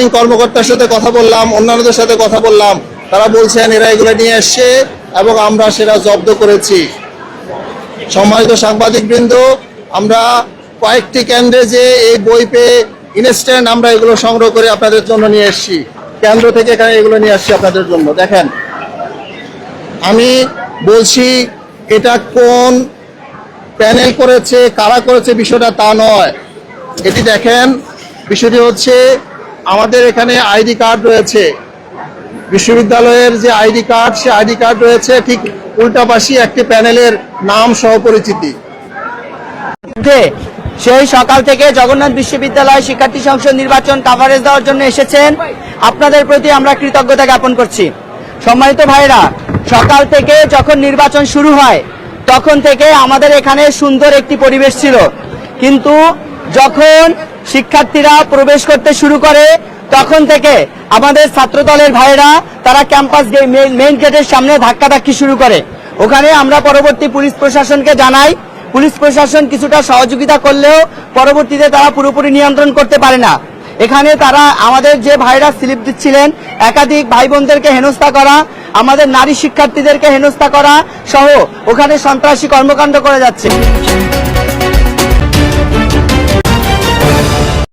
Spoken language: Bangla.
রিটার্নিং কর্মকর্তার সাথে কথা বললাম, অন্যান্যদের সাথে কথা বললাম, তারা বলছেন এরা এগুলো নিয়ে এসছে এবং আমরা সেটা জব্দ করেছি। সম্মানিত সাংবাদিকবৃন্দ, আমরা কয়েকটি কেন্দ্রে যে এই বই পেয়ে ইনস্ট্যান্ট আমরা এগুলো সংগ্রহ করে আপনাদের জন্য নিয়ে এসেছি, কেন্দ্র থেকে এখানে এগুলো নিয়ে আসছি আপনাদের জন্য। দেখেন, আমি বলছি এটা কোন প্যানেল করেছে, কারা করেছে বিষয়টা তা নয়। এটি দেখেন, বিষয়টি হচ্ছে আমাদের এখানে আইডি কার্ড রয়েছে, বিশ্ববিদ্যালয়ের যে আইডি কার্ড, সে আইডি কার্ড রয়েছে ঠিক উল্টাপাশে একটি প্যানেলের নাম সহ পরিচিতি। সেই সকাল থেকে জগন্নাথ বিশ্ববিদ্যালয় শিক্ষার্থী সংসদ নির্বাচন কভারেজ দেওয়ার জন্য এসেছেন, আপনাদের প্রতি আমরা কৃতজ্ঞতা জ্ঞাপন করছি। সম্মানিত ভাইরা, সকাল থেকে যখন নির্বাচন শুরু হয় তখন থেকে আমাদের এখানে সুন্দর একটি পরিবেশ ছিল, কিন্তু যখন শিক্ষার্থীরা প্রবেশ করতে শুরু করে তখন থেকে আমাদের ছাত্রদলের ভাইরা তারা ক্যাম্পাস মেইন গেটের সামনে ধাক্কাধাক্কি শুরু করে। ওখানে আমরা পরবর্তী পুলিশ প্রশাসনকে জানাই, পুলিশ প্রশাসন কিছুটা সহযোগিতা করলেও পরবর্তীতে তারা পুরোপুরি নিয়ন্ত্রণ করতে পারে না। এখানে তারা আমাদের যে ভাইরা স্লিপ দিচ্ছিলেন, একাধিক ভাই বোনদেরকে হেনস্থা করা, আমাদের নারী শিক্ষার্থীদেরকে হেনস্থা করা সহ ওখানে সন্ত্রাসী কর্মকাণ্ড করে যাচ্ছে।